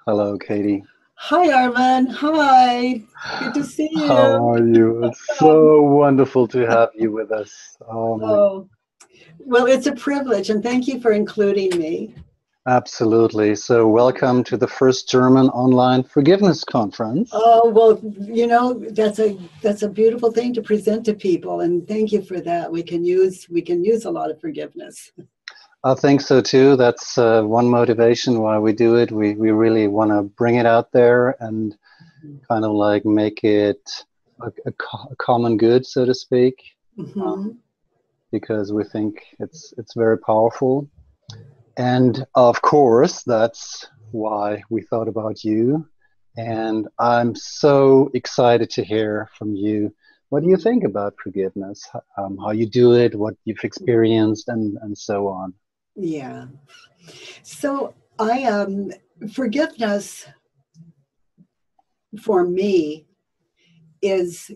Hello, Katie. Hi, Armin. Hi. Good to see How you. are you? It's Um, so wonderful to have you with us. Oh my, oh, well, it's a privilege, and thank you for including me. absolutely. So, welcome to the first German online forgiveness conference. Oh, well, that's a beautiful thing to present to people, and thank you for that. We can use a lot of forgiveness. I think so too. That's one motivation why we do it. We really want to bring it out there and kind of like make it a common good, so to speak, Hmm. because we think it's very powerful. And of course, that's why we thought about you. And I'm so excited to hear from you. What do you think about forgiveness? How you do it, what you've experienced, and so on. Yeah. So I forgiveness for me is,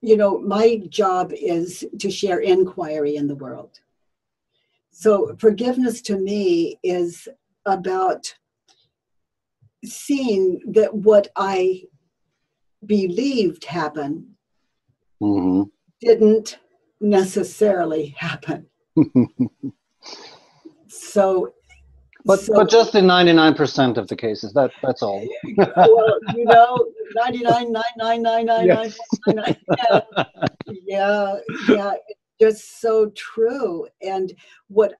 my job is to share inquiry in the world. So forgiveness to me is about seeing that what I believed happened Hmm. didn't necessarily happen. So, But so just in 99% of the cases, that's all. well, 99, 9999999, Yes. yeah, yeah, yeah, it's just so true. And what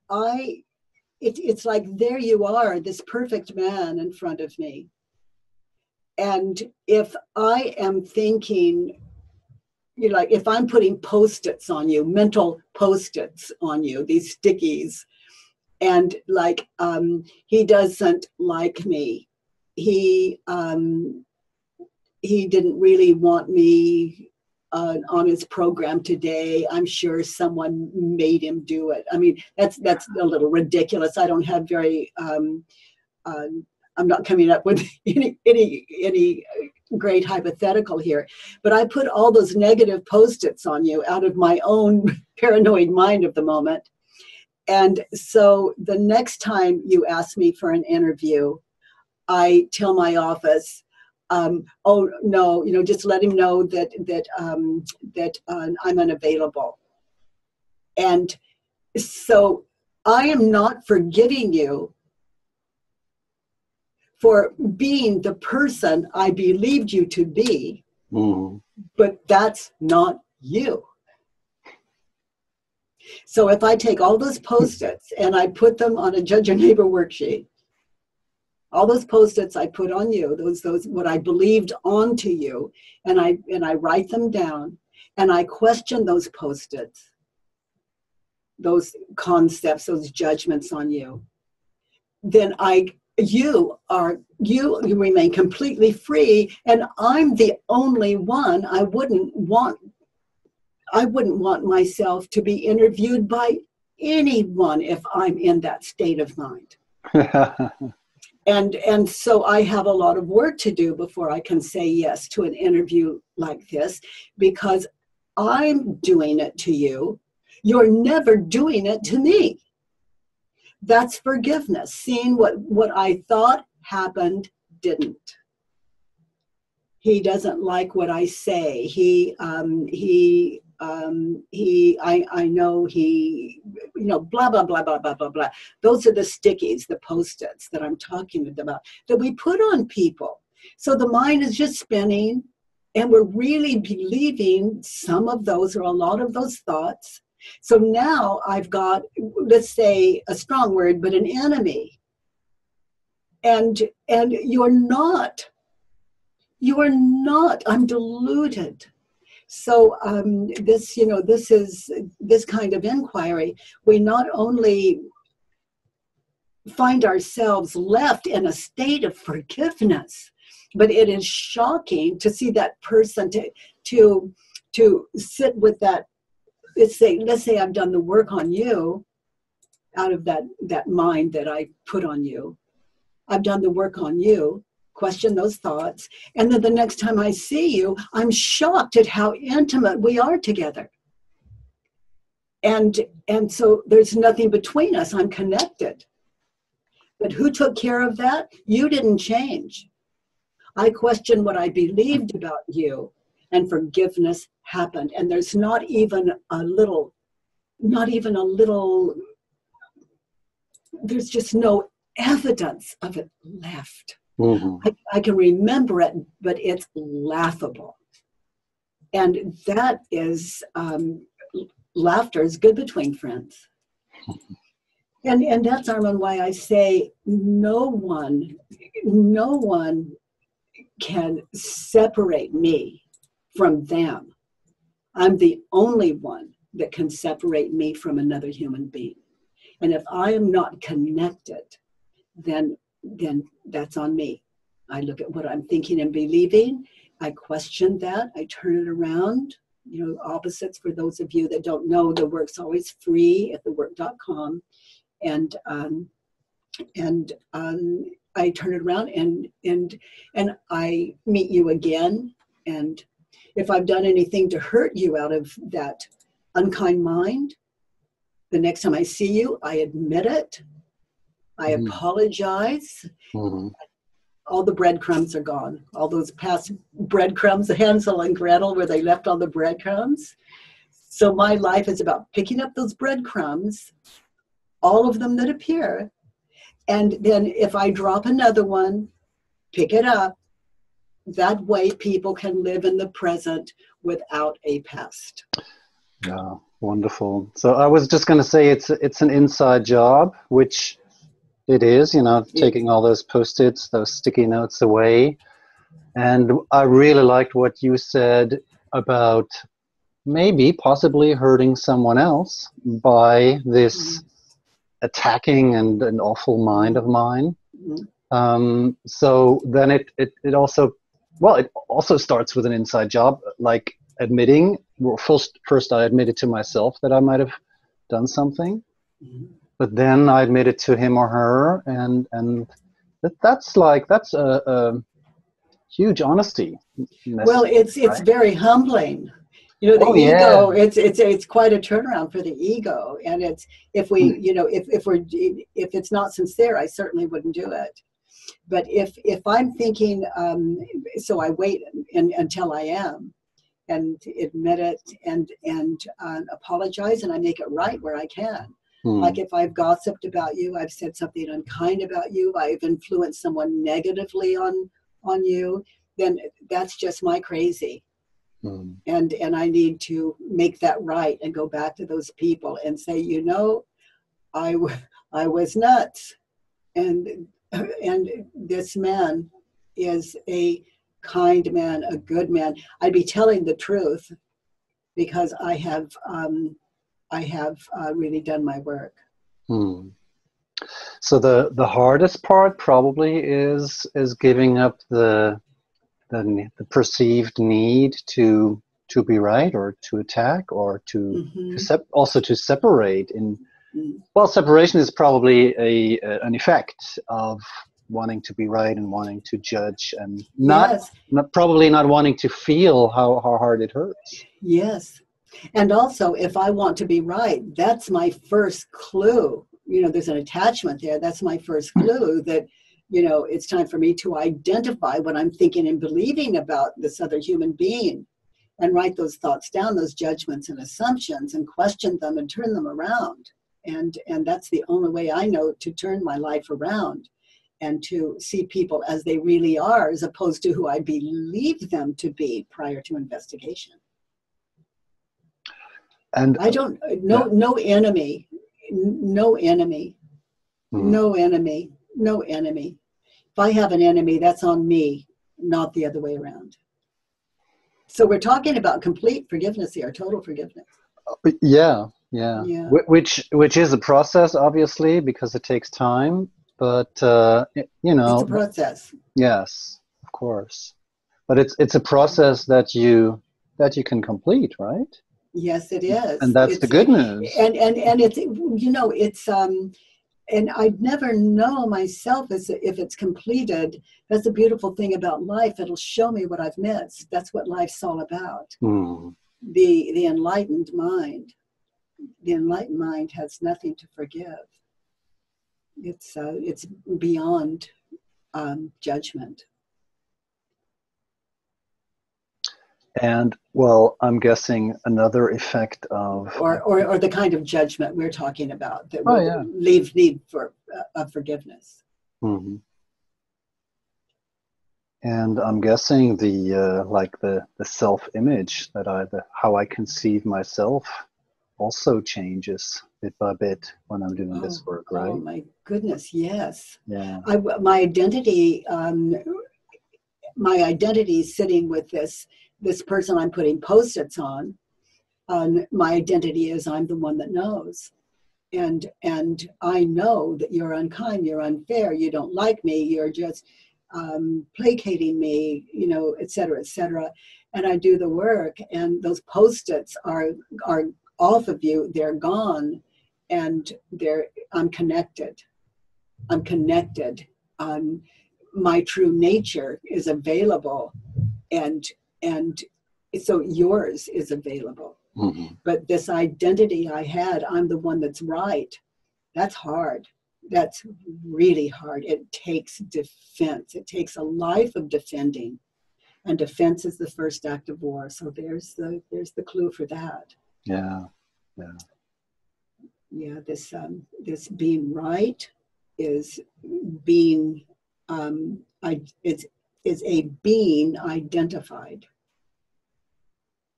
it's like there you are, this perfect man in front of me. And if I am thinking, like if I'm putting post-its on you, mental post-its on you, these stickies, and like he doesn't like me. He didn't really want me on his program today. I'm sure someone made him do it. I mean, that's a little ridiculous. I don't have very uh, I'm not coming up with any great hypothetical here, but I put all those negative post-its on you out of my own paranoid mind of the moment. And so the next time you ask me for an interview, I tell my office, oh no, just let him know that I'm unavailable. And so I am not forgiving you for being the person I believed you to be, Mhm. but that's not you. So if I take all those post-its and I put them on a judge your neighbor worksheet, all those post-its I put on you, those what I believed onto you, and I write them down and I question those post-its, those concepts, those judgments on you, then you remain completely free, and I'm the only one. I wouldn't want myself to be interviewed by anyone if I'm in that state of mind. And so I have a lot of work to do before I can say yes to an interview like this, because I'm doing it to you. You're never doing it to me. That's forgiveness, seeing what I thought happened didn't. He doesn't like what I say. I know he, blah, blah, blah, blah, blah, blah, blah. Those are the stickies, the post-its that I'm talking about, that we put on people. So the mind is just spinning, and we're really believing some of those or a lot of those thoughts. So now I've got, let's say a strong word, but an enemy. And you are not, I'm deluded. So this kind of inquiry, we not only find ourselves left in a state of forgiveness, but it is shocking to see that person to to sit with that. Let's say I've done the work on you out of that mind that I put on you. I've done the work on you, question those thoughts, and then the next time I see you, I'm shocked at how intimate we are together. And so there's nothing between us. I'm connected. But who took care of that? You didn't change. I questioned what I believed about you, and forgiveness happened. And there's not even a little, there's just no evidence of it left. Mm-hmm. I can remember it, but it's laughable. And that is, laughter is good between friends. And that's, Armand, why I say no one can separate me from them. I'm the only one that can separate me from another human being. And if I am not connected, then that's on me. I look at what I'm thinking and believing. I question that. I turn it around. You know, opposites, for those of you that don't know, the work's always free at thework.com. And I turn it around and I meet you again. And if I've done anything to hurt you out of that unkind mind, the next time I see you, I admit it. I apologize. Mm-hmm. All the breadcrumbs are gone. All those past breadcrumbs, Hansel and Gretel, where they left all the breadcrumbs. So my life is about picking up those breadcrumbs, all of them that appear. And then if I drop another one, pick it up. That way people can live in the present without a past. Yeah, wonderful. So I was just going to say it's an inside job, which it is, you know, taking all those Post-its, those sticky notes away. And I really liked what you said about maybe possibly hurting someone else by this attacking and an awful mind of mine. So then it also, well, it also starts with an inside job, like admitting, well, first I admitted to myself that I might have done something, but then I admitted to him or her, and that's a huge honesty. Well, it's right? very humbling. You know, the ego, Yeah. it's quite a turnaround for the ego. And it's, if we, you know, if it's not sincere, I certainly wouldn't do it. But if I'm thinking, so I wait until I am, and admit it, and apologize, and I make it right where I can. Like if I've gossiped about you, I've said something unkind about you, I've influenced someone negatively on you, then that's just my crazy. And I need to make that right and go back to those people and say, you know, I was nuts, and this man is a kind man, a good man. I'd be telling the truth because I have really done my work. So the hardest part probably is giving up the perceived need to be right, or to attack, or to also to separate. Well, separation is probably an effect of wanting to be right and wanting to judge, and probably not wanting to feel how hard it hurts. Yes. And also, if I want to be right, that's my first clue. You know, there's an attachment there. That's my first clue that, you know, it's time for me to identify what I'm thinking and believing about this other human being, and write those thoughts down, those judgments and assumptions, and question them and turn them around. And that's the only way I know to turn my life around and to see people as they really are, as opposed to who I believe them to be prior to investigation. And I don't, no enemy, no enemy, no enemy, no enemy. If I have an enemy, that's on me, not the other way around. So we're talking about complete forgiveness here, total forgiveness. Yeah. Which is a process, obviously, because it takes time. But you know, it's a process. Yes, of course. But it's a process that you can complete, right? Yes, it is. And that's the good news. And it's, you know, it's and I'd never know myself if it's completed. That's the beautiful thing about life. It'll show me what I've missed. That's what life's all about. The enlightened mind. The enlightened mind has nothing to forgive. It's beyond judgment. And well, I'm guessing another effect of, or the kind of judgment we're talking about that oh would yeah. leave need for forgiveness. Hmm. And I'm guessing the like the self-image that how I conceive myself also changes bit by bit when I'm doing this work, Oh right? my goodness, yes. Yeah. My identity, is sitting with this person I'm putting post-its on. My identity is I'm the one that knows. And I know that you're unkind, you're unfair, you don't like me, you're just placating me, et cetera, et cetera. And I do the work, and those post-its are off of you, they're gone, and I'm connected. I'm connected. My true nature is available, and and so yours is available. Hmm. But this identity I had, I'm the one that's right. That's hard. That's really hard. It takes defense. It takes a life of defending. And defense is the first act of war. So there's the clue for that. Yeah. Yeah. Yeah, this being right is being is a being identified,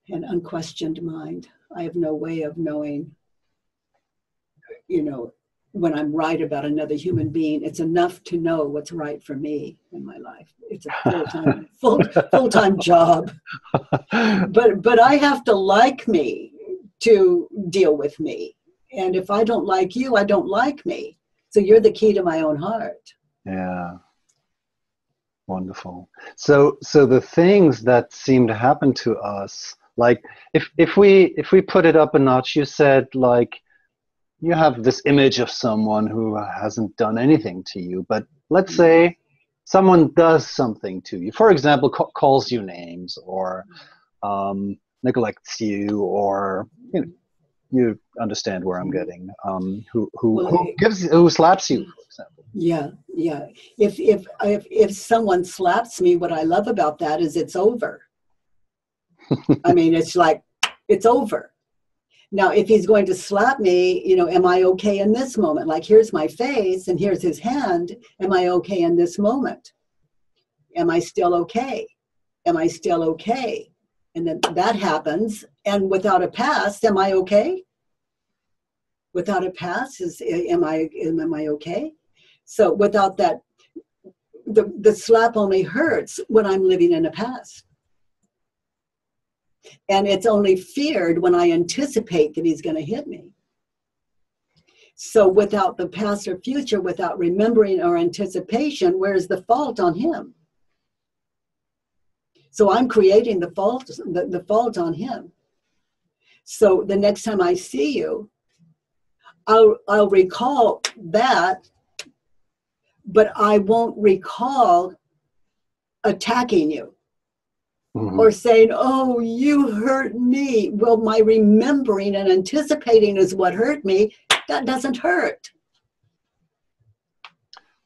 an unquestioned mind. I have no way of knowing, when I'm right about another human being. It's enough to know what's right for me in my life. It's a full-time job. But I have to like me to deal with me. And if I don't like you, I don't like me. So you're the key to my own heart. Yeah. Wonderful. So the things that seem to happen to us, like if we put it up a notch, you said like you have this image of someone who hasn't done anything to you, but let's say someone does something to you. For example, calls you names, or neglects you, or you understand where I'm getting. Who slaps you, for example. Yeah. If someone slaps me, what I love about that is it's over. I mean, it's like it's over. Now, if he's going to slap me, am I okay in this moment? Like, here's my face and here's his hand. Am I okay in this moment? Am I still okay? Am I still okay? And then that happens. And without a past, am I okay? Without a past, am I okay? So without that, the slap only hurts when I'm living in a past. And it's only feared when I anticipate that he's going to hit me. So without the past or future, without remembering or anticipation, where's the fault on him? So I'm creating the fault on him. So the next time I see you, I'll recall that, but I won't recall attacking you. Mm-hmm. Or saying, oh, you hurt me. Well, my remembering and anticipating is what hurt me. That doesn't hurt.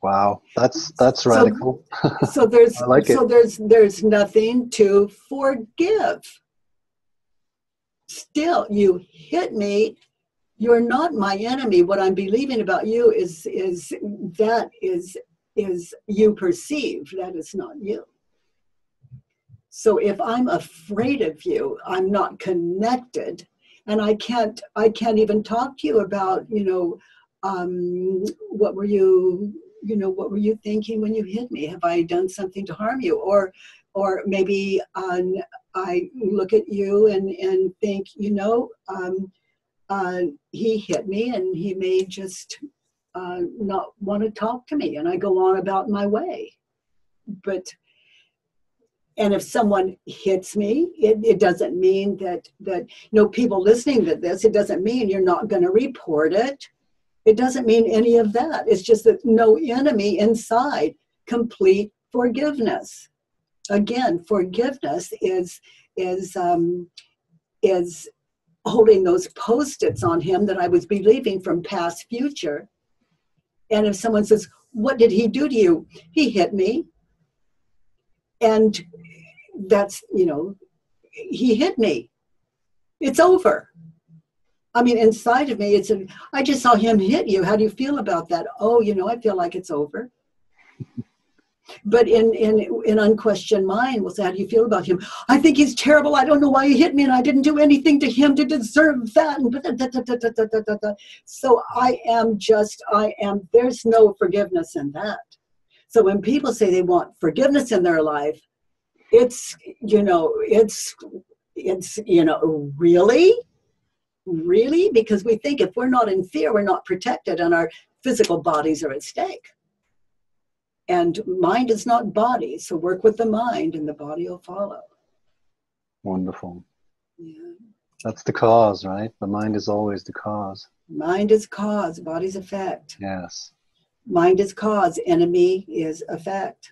Wow, that's radical. So there's I like it. there's nothing to forgive. Still, you hit me. You're not my enemy. What I'm believing about you is you perceive. That is not you. So if I'm afraid of you, I'm not connected, and I can't even talk to you about, what were you thinking when you hit me? Have I done something to harm you? Or maybe I look at you and think, he hit me and he may just not want to talk to me, and I go on about my way. And if someone hits me, it doesn't mean that people listening to this, it doesn't mean you're not going to report it. It doesn't mean any of that. It's just that no enemy inside. Complete forgiveness. Again, forgiveness is holding those post-its on him that I was believing from past, future. And if someone says, what did he do to you? He hit me. And that's, he hit me. It's over. I mean, inside of me, I just saw him hit you. How do you feel about that? Oh, I feel like it's over. But in unquestioned mind, we'll say, how do you feel about him? I think he's terrible. I don't know why he hit me, and I didn't do anything to him to deserve that. So there's no forgiveness in that. So when people say they want forgiveness in their life, it's really? Because we think if we're not in fear, we're not protected, and our physical bodies are at stake. And mind is not body, so work with the mind and the body will follow. Wonderful. Yeah. That's the cause, right? The mind is always the cause. Mind is cause, body's effect. Yes. Mind is cause, enemy is effect.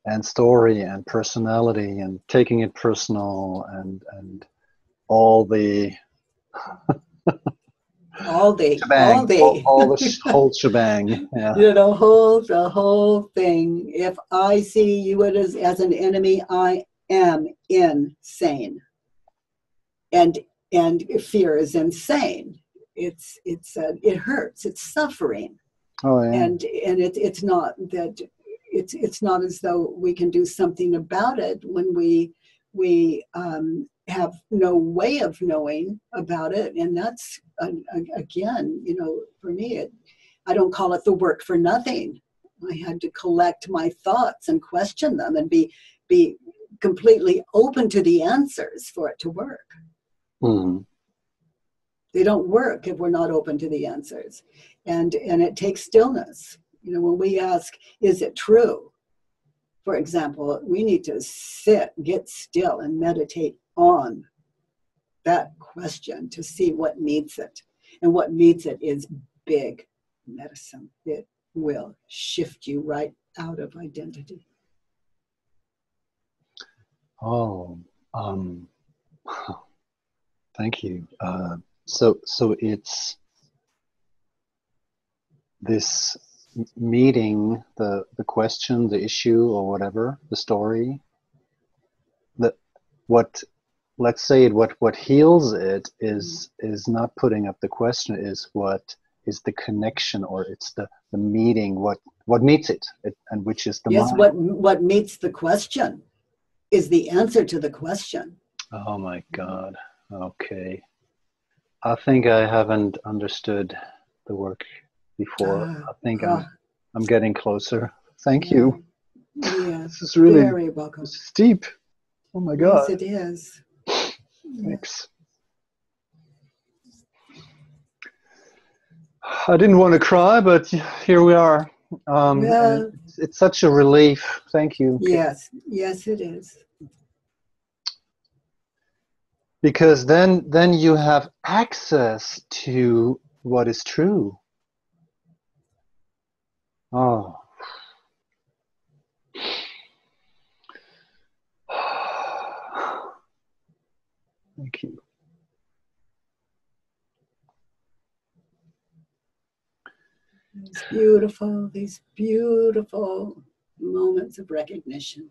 And story and personality and taking it personal and all the shebang, all the whole shebang. Yeah. The whole thing. If I see you as an enemy, I am insane. And fear is insane. It hurts. It's suffering. Oh yeah. And it's not that it's not as though we can do something about it when we have no way of knowing about it. And that's again, for me, I don't call it the work for nothing. I had to collect my thoughts and question them and be completely open to the answers for it to work. Mm-hmm. They don't work if we're not open to the answers. And it takes stillness. When we ask, is it true? For example, we need to sit, get still, and meditate on that question to see what meets it. And what meets it is big medicine. It will shift you right out of identity. Oh, thank you. So it's this meeting the question, the issue, or whatever, the story. Let's say what heals it is not putting up the question, is what is the connection, or it's the meeting, what meets it, and which is the yes, mind. What meets the question is the answer to the question. Oh my God. Okay. I think I haven't understood the work before. I think I'm getting closer. Thank you. Yeah. This is really very welcome. This is deep. Oh my God. Yes, it is. Thanks. I didn't want to cry, but here we are. It's such a relief. Thank you. Yes, it is. Because then you have access to what is true. Oh. Thank you. These beautiful moments of recognition.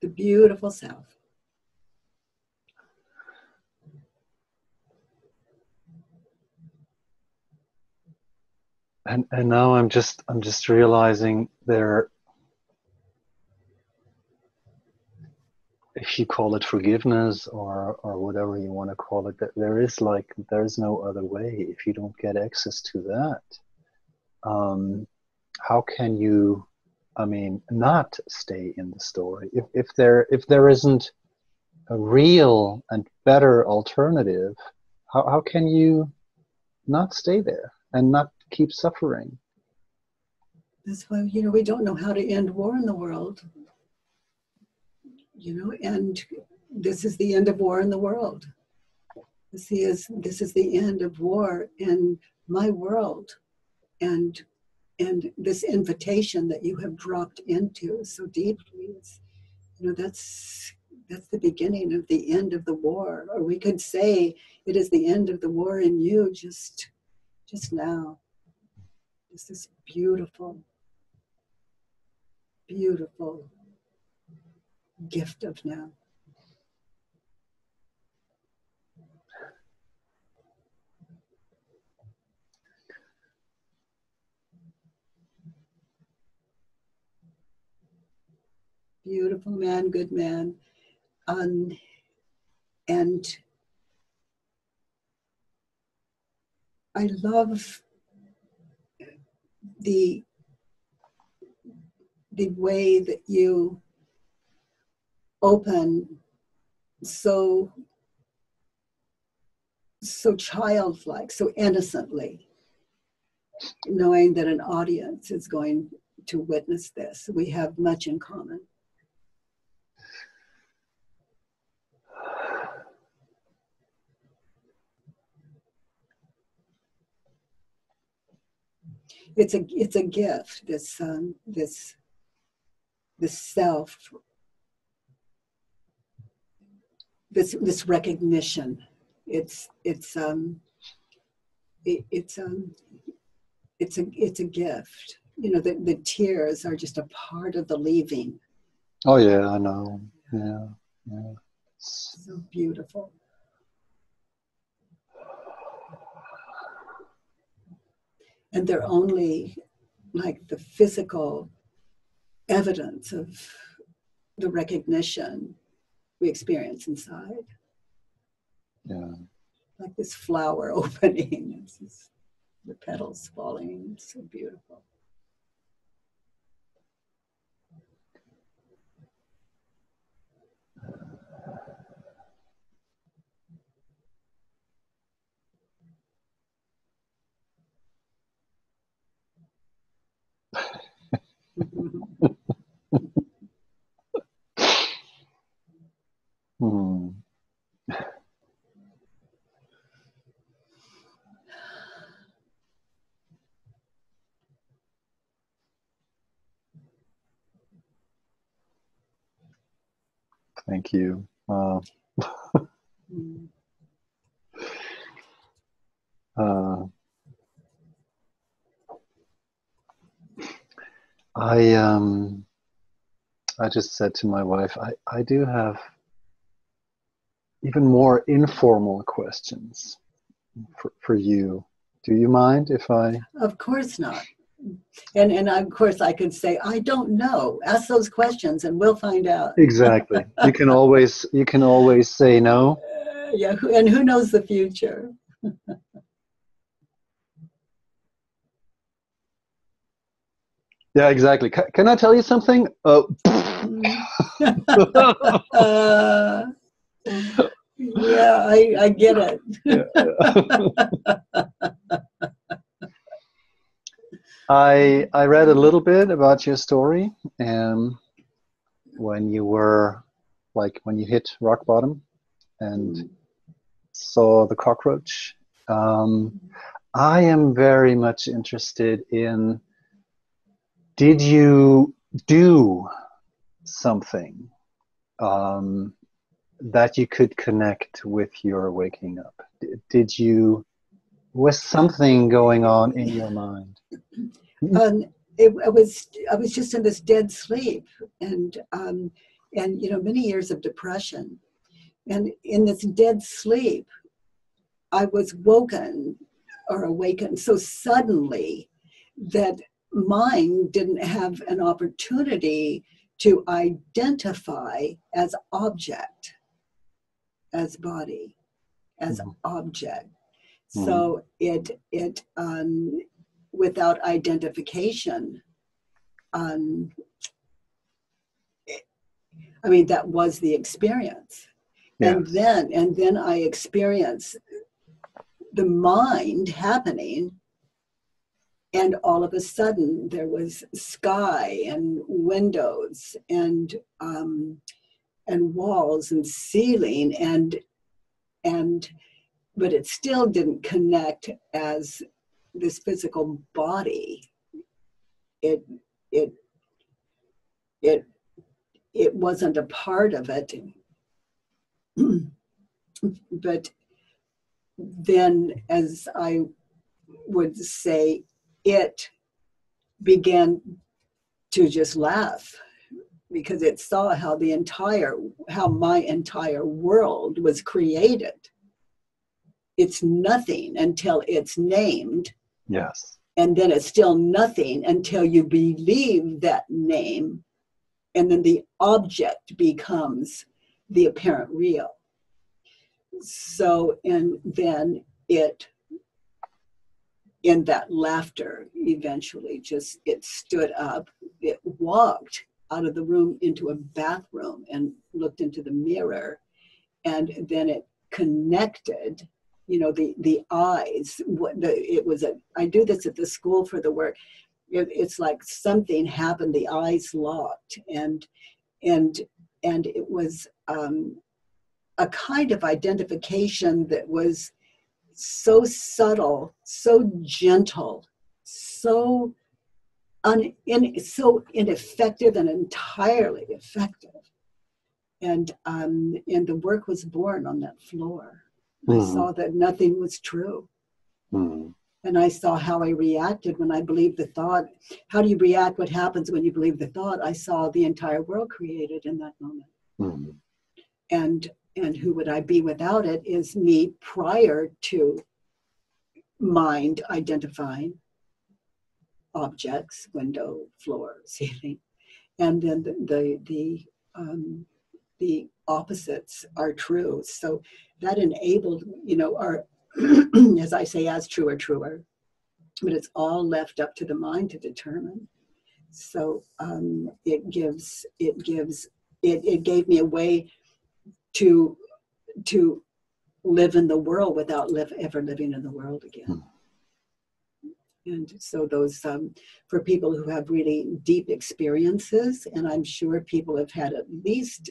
The beautiful self. And now I'm just realizing if you call it forgiveness or whatever you want to call it, there's no other way. If you don't get access to that, how can you, not stay in the story? If there isn't a real and better alternative, how can you not stay there and not keep suffering? That's why, we don't know how to end war in the world. And this is the end of war in the world. This is the end of war in my world. And this invitation that you have dropped into so deeply, that's the beginning of the end of the war. Or we could say it is the end of the war in you just now. It's this beautiful, beautiful gift of now. Beautiful man, good man. And I love the way that you open so childlike, so innocently, knowing that an audience is going to witness this. We have much in common. It's a gift, this self, this recognition. It's a gift. You know, the tears are just a part of the leaving. Oh yeah, I know. Yeah, yeah. So beautiful. And they're only like the physical evidence of the recognition we experience inside. Yeah. Like this flower opening, the petals falling, it's so beautiful. Hmm. Thank you. I just said to my wife, I do have even more informal questions for you. Do you mind if I? Of course not. And of course I could say, I don't know. Ask those questions and we'll find out. Exactly. You can always say no. Yeah, and who knows the future? Yeah, exactly. Can I tell you something? Yeah, I get it. I read a little bit about your story, and when you hit rock bottom and saw the cockroach. I am very much interested in, did you do something that you could connect with your waking up? Was something going on in your mind? I was just in this dead sleep, and you know, many years of depression, and in this dead sleep, I was awakened so suddenly that mind didn't have an opportunity to identify as object, as body, as object. So it without identification, I mean, that was the experience. Yes. And then I experienced the mind happening, and all of a sudden there was sky and windows and walls and ceiling but it still didn't connect as this physical body. It wasn't a part of it. But then, as I would say, it began to just laugh because it saw how my entire world was created. It's nothing until it's named. Yes. And then it's still nothing until you believe that name. And then the object becomes the apparent real. So, and then it, in that laughter, eventually it stood up, it walked out of the room into a bathroom and looked into the mirror, and then it connected, the eyes. I do this at the school for the work. It's like something happened, the eyes locked, and it was a kind of identification that was so subtle, so gentle, so ineffective and entirely effective. And the work was born on that floor. I saw that nothing was true. And I saw how I reacted when I believed the thought. How do you react? What happens when you believe the thought? I saw the entire world created in that moment. And who would I be without it is me prior to mind identifying objects, window, floor, ceiling. And then the opposites are true. So that enabled, our, as I say, as true or truer, but it's all left up to the mind to determine. So it gave me a way to live in the world without ever living in the world again. And so those, for people who have really deep experiences, and I'm sure people have had at least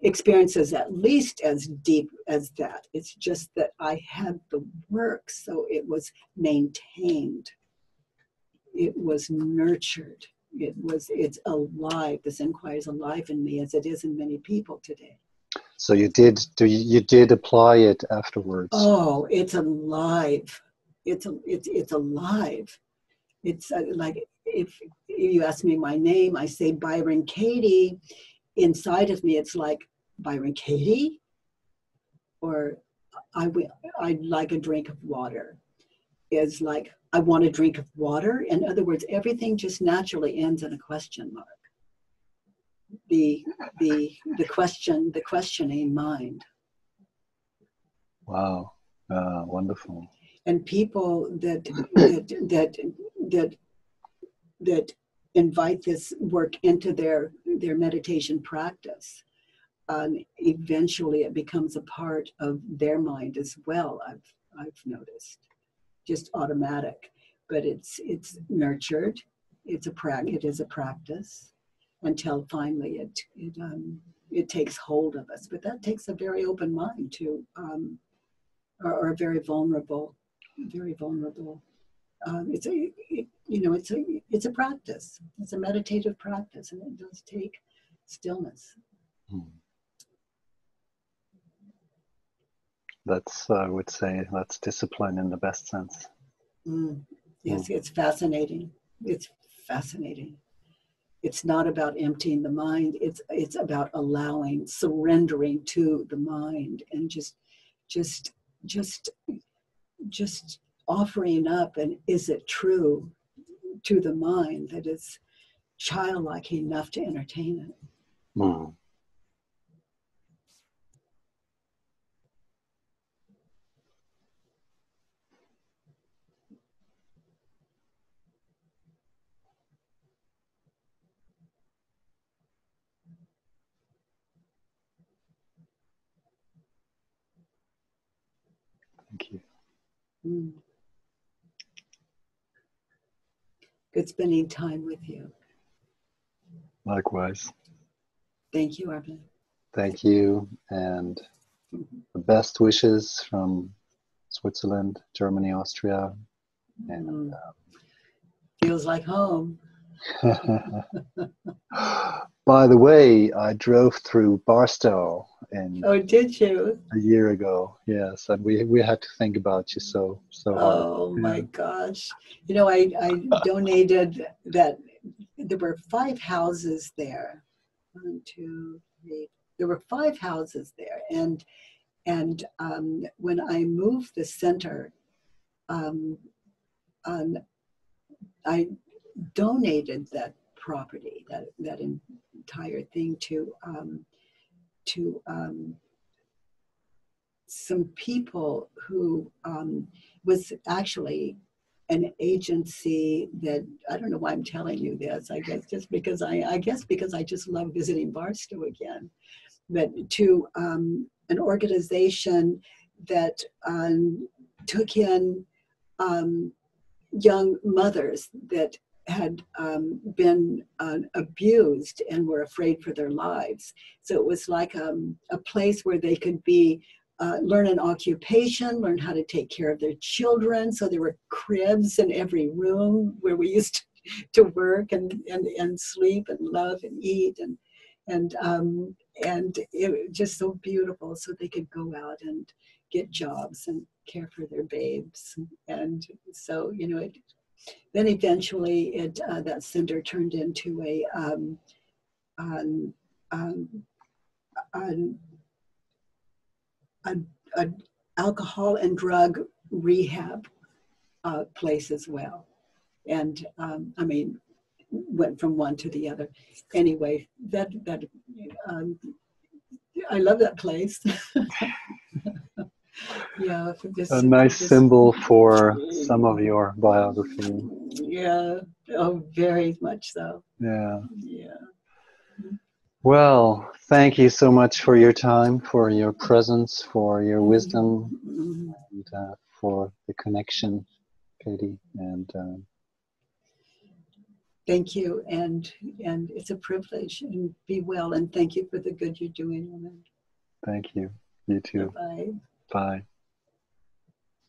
experiences at least as deep as that. It's just that I had the work, so it was maintained. It was nurtured. It's alive. This inquiry is alive in me, as it is in many people today. So you did apply it afterwards? Oh, it's alive. It's alive. It's like if you ask me my name, I say Byron Katie. Inside of me, it's like, Byron Katie? Or I'd like a drink of water. Is like, I want a drink of water. In other words, everything just naturally ends in a question mark. The questioning mind. Wow, wonderful. And people that invite this work into their meditation practice, eventually it becomes a part of their mind as well. I've noticed, just automatic, but it's nurtured. It is a practice until finally it takes hold of us. But that takes a very open mind to, or a very vulnerable. It's a practice. It's a meditative practice, and it does take stillness. That's, I would say, that's discipline in the best sense. Yes, it's fascinating. It's fascinating. It's not about emptying the mind. It's about allowing, surrendering to the mind, and just offering up. And is it true to the mind that is childlike enough to entertain it? Thank you. Good spending time with you. Likewise. Thank you, Arvin. Thank you, and the best wishes from Switzerland, Germany, Austria, and feels like home. By the way, I drove through Barstow did you? a year ago? Yes, and we had to think about you so hard. Oh my gosh! I donated that there were 5 houses there. 1, 2, 3. There were 5 houses there, and when I moved the center, um, I donated that property, that entire thing to some people who was actually an agency that, I don't know why I'm telling you this, I guess just because I just love visiting Barstow again, but to an organization that took in young mothers that had been abused and were afraid for their lives. So it was like a place where they could be learn an occupation, learn how to take care of their children. So there were cribs in every room where we used to work and sleep and love and eat, and it was just so beautiful. So they could go out and get jobs and care for their babes. And so, you know, then eventually that center turned into a alcohol and drug rehab place as well. And I mean, went from one to the other. Anyway, that I love that place. Yeah, a nice symbol for some of your biography. Yeah, oh, very much so. Yeah. Yeah. Well, thank you so much for your time, for your presence, for your wisdom, and for the connection, Katie. And thank you, and it's a privilege. And be well, and thank you for the good you're doing. Thank you. You too. Bye. Bye.